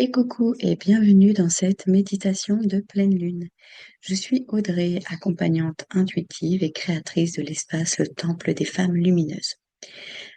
Et coucou et bienvenue dans cette méditation de pleine lune. Je suis Audrey, accompagnante intuitive et créatrice de l'espace Le Temple des Femmes Lumineuses.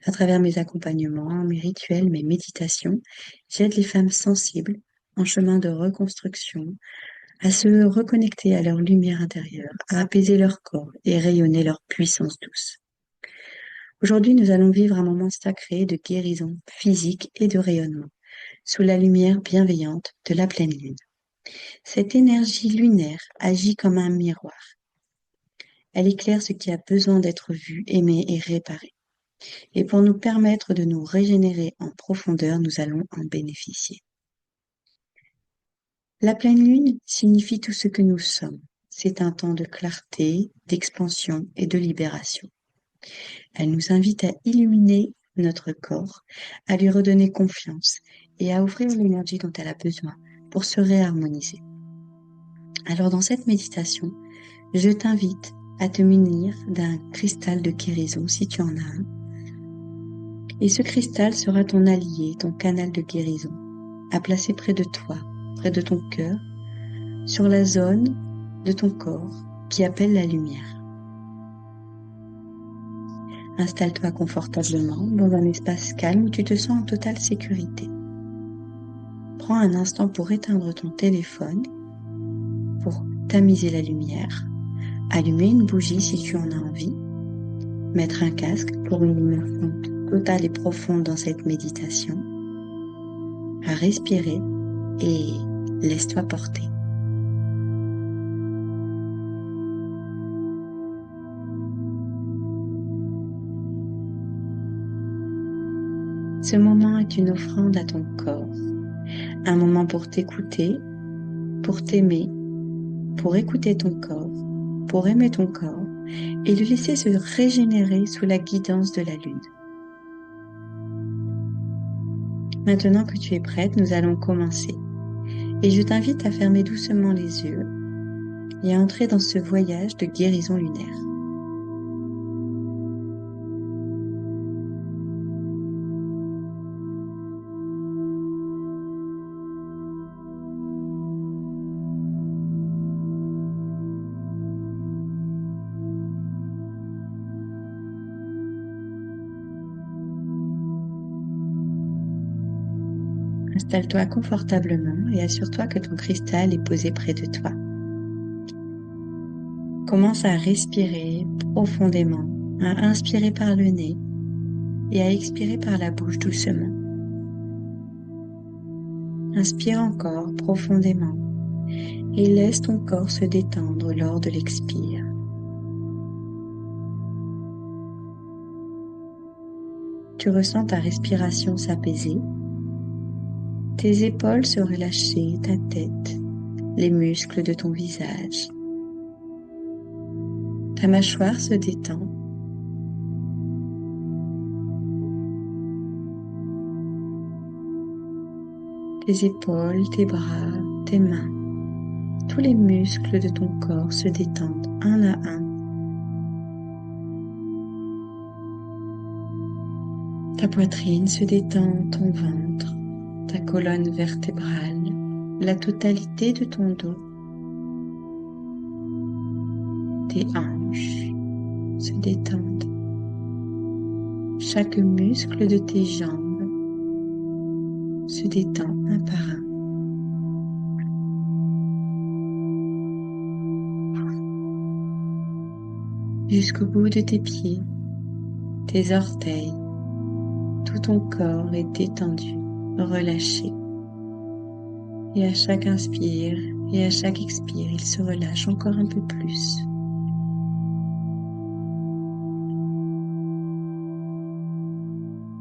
À travers mes accompagnements, mes rituels, mes méditations, j'aide les femmes sensibles en chemin de reconstruction à se reconnecter à leur lumière intérieure, à apaiser leur corps et rayonner leur puissance douce. Aujourd'hui, nous allons vivre un moment sacré de guérison physique et de rayonnement sous la lumière bienveillante de la pleine lune. Cette énergie lunaire agit comme un miroir. Elle éclaire ce qui a besoin d'être vu, aimé et réparé. Et pour nous permettre de nous régénérer en profondeur, nous allons en bénéficier. La pleine lune signifie tout ce que nous sommes. C'est un temps de clarté, d'expansion et de libération. Elle nous invite à illuminer notre corps, à lui redonner confiance et à offrir l'énergie dont elle a besoin pour se réharmoniser. Alors dans cette méditation, je t'invite à te munir d'un cristal de guérison si tu en as un. Et ce cristal sera ton allié, ton canal de guérison, à placer près de toi, près de ton cœur, sur la zone de ton corps qui appelle la lumière. Installe-toi confortablement dans un espace calme où tu te sens en totale sécurité. Prends un instant pour éteindre ton téléphone, pour tamiser la lumière, allumer une bougie si tu en as envie, mettre un casque pour une immersion totale et profonde dans cette méditation, à respirer et laisse-toi porter. Ce moment est une offrande à ton corps, un moment pour t'écouter, pour t'aimer, pour écouter ton corps, pour aimer ton corps et le laisser se régénérer sous la guidance de la lune. Maintenant que tu es prête, nous allons commencer. Et je t'invite à fermer doucement les yeux et à entrer dans ce voyage de guérison lunaire. Installe-toi confortablement et assure-toi que ton cristal est posé près de toi. Commence à respirer profondément, à inspirer par le nez et à expirer par la bouche doucement. Inspire encore profondément et laisse ton corps se détendre lors de l'expire. Tu ressens ta respiration s'apaiser, tes épaules se relâcher, ta tête, les muscles de ton visage. Ta mâchoire se détend. Tes épaules, tes bras, tes mains, tous les muscles de ton corps se détendent un à un. Ta poitrine se détend, ton ventre, ta colonne vertébrale, la totalité de ton dos. Tes hanches se détendent. Chaque muscle de tes jambes se détend un par un. Jusqu'au bout de tes pieds, tes orteils, tout ton corps est détendu, relâché. Et à chaque inspire et à chaque expire, il se relâche encore un peu plus.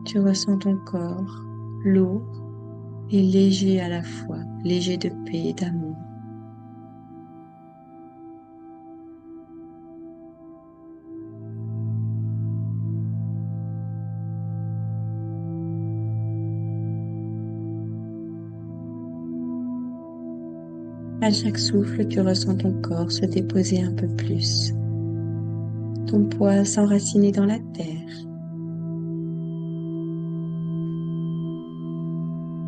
Tu ressens ton corps lourd et léger à la fois, léger de paix et d'amour. À chaque souffle, tu ressens ton corps se déposer un peu plus, ton poids s'enraciner dans la terre.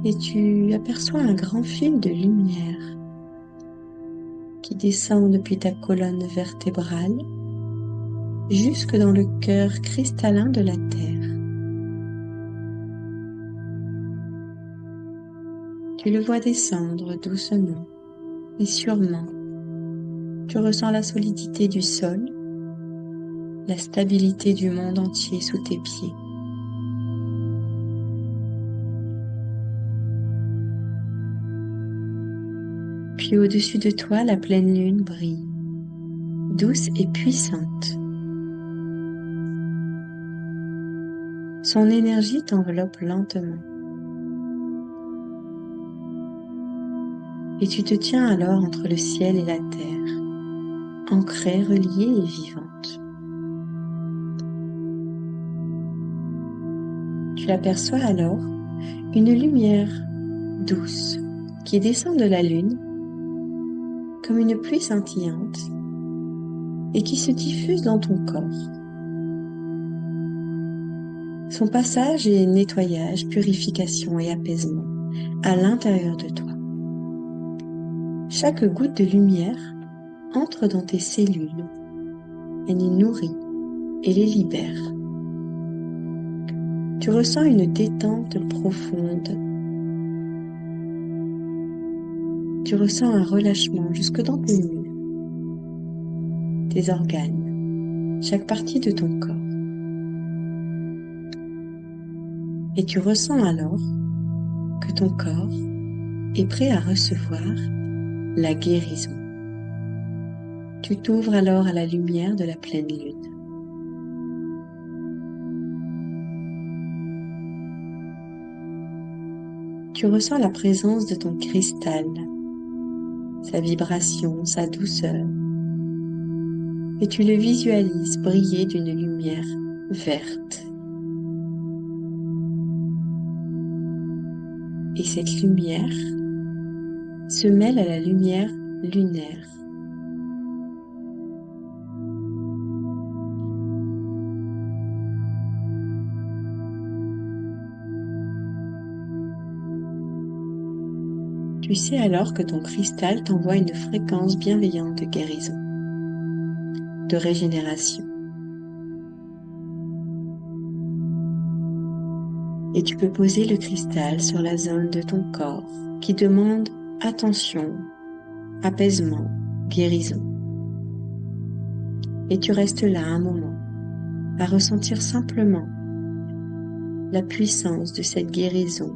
et tu aperçois un grand fil de lumière qui descend depuis ta colonne vertébrale jusque dans le cœur cristallin de la Terre. Tu le vois descendre doucement et sûrement. Tu ressens la solidité du sol, la stabilité du monde entier sous tes pieds. Puis au-dessus de toi, la pleine lune brille, douce et puissante. Son énergie t'enveloppe lentement. Et tu te tiens alors entre le ciel et la terre, ancrée, reliée et vivante. Tu aperçois alors une lumière douce qui descend de la lune comme une pluie scintillante et qui se diffuse dans ton corps. Son passage est nettoyage, purification et apaisement à l'intérieur de toi. Chaque goutte de lumière entre dans tes cellules, elle les nourrit et les libère. Tu ressens une détente profonde. Tu ressens un relâchement jusque dans tes muscles, tes organes, chaque partie de ton corps. Et tu ressens alors que ton corps est prêt à recevoir la guérison. Tu t'ouvres alors à la lumière de la pleine lune. Tu ressens la présence de ton cristal, sa vibration, sa douceur, et tu le visualises briller d'une lumière verte. Et cette lumière se mêle à la lumière lunaire. Tu sais alors que ton cristal t'envoie une fréquence bienveillante de guérison, de régénération. Et tu peux poser le cristal sur la zone de ton corps qui demande attention, apaisement, guérison. Et tu restes là un moment à ressentir simplement la puissance de cette guérison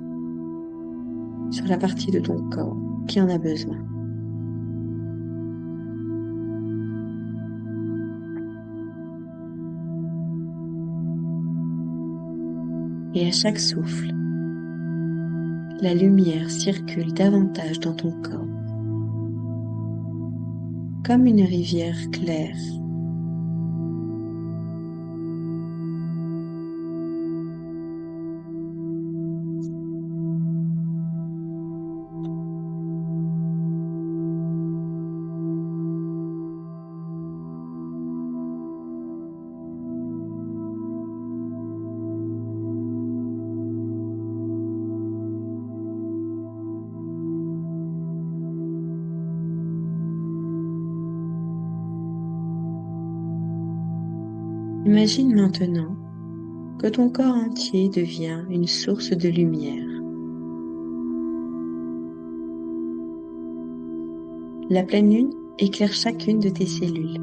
sur la partie de ton corps qui en a besoin. Et à chaque souffle, la lumière circule davantage dans ton corps, comme une rivière claire. Imagine maintenant que ton corps entier devient une source de lumière. La pleine lune éclaire chacune de tes cellules.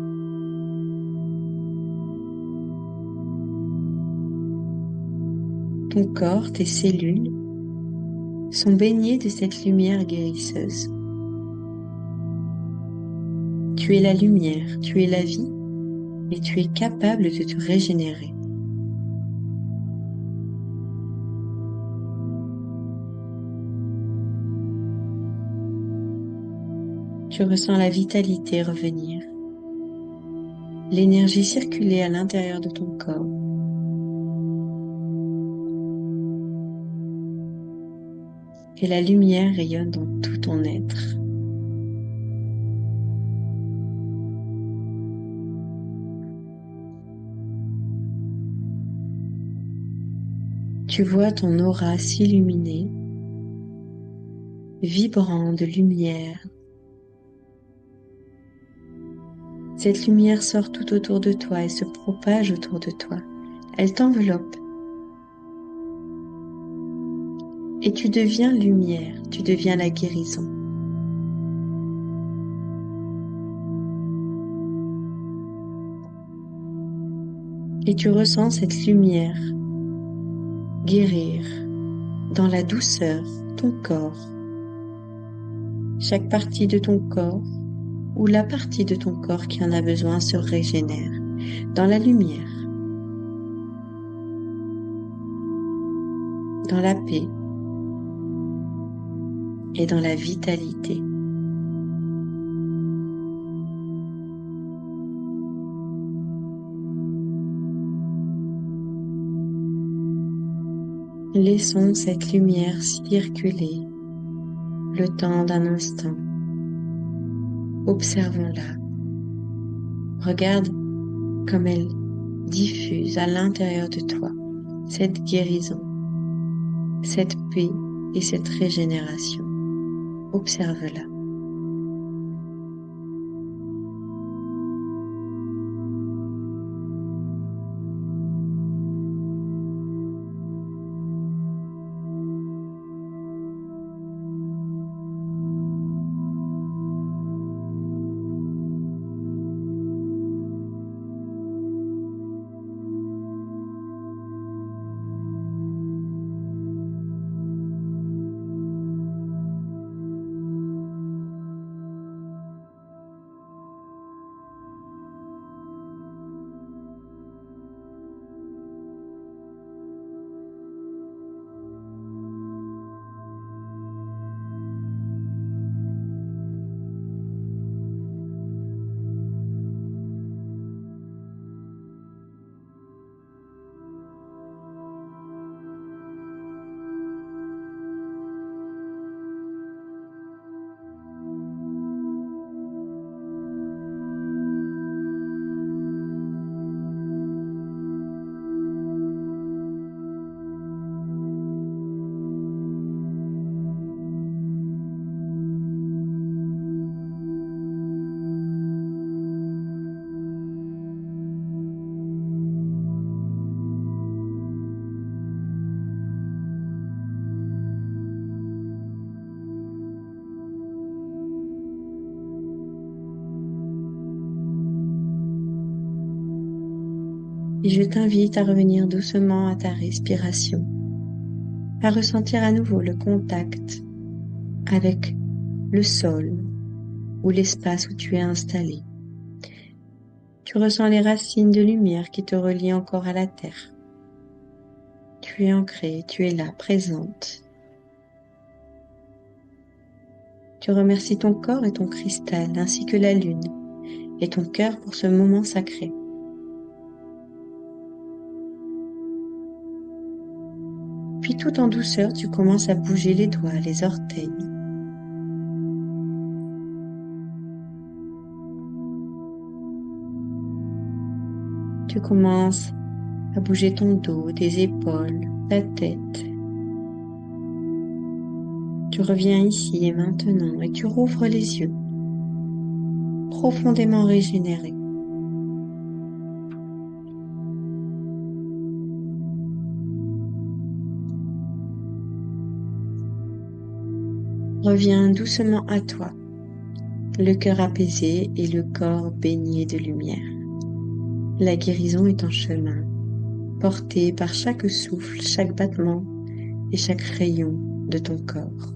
Ton corps, tes cellules sont baignées de cette lumière guérisseuse. Tu es la lumière, tu es la vie et tu es capable de te régénérer. Tu ressens la vitalité revenir, l'énergie circuler à l'intérieur de ton corps. Et la lumière rayonne dans tout ton être. Tu vois ton aura s'illuminer vibrant de lumière. Cette lumière sort tout autour de toi et se propage autour de toi. Elle t'enveloppe. Et tu deviens lumière, tu deviens la guérison. Et tu ressens cette lumière guérir dans la douceur ton corps, chaque partie de ton corps ou la partie de ton corps qui en a besoin se régénère dans la lumière, dans la paix et dans la vitalité. Laissons cette lumière circuler le temps d'un instant. Observons-la. Regarde comme elle diffuse à l'intérieur de toi cette guérison, cette paix et cette régénération. Observe-la. Et je t'invite à revenir doucement à ta respiration, à ressentir à nouveau le contact avec le sol ou l'espace où tu es installé. Tu ressens les racines de lumière qui te relient encore à la terre. Tu es ancrée, tu es là, présente. Tu remercies ton corps et ton cristal, ainsi que la lune et ton cœur pour ce moment sacré. Puis tout en douceur, tu commences à bouger les doigts, les orteils. Tu commences à bouger ton dos, tes épaules, ta tête. Tu reviens ici et maintenant et tu rouvres les yeux, profondément régénéré. Reviens doucement à toi, le cœur apaisé et le corps baigné de lumière. La guérison est en chemin, portée par chaque souffle, chaque battement et chaque rayon de ton corps.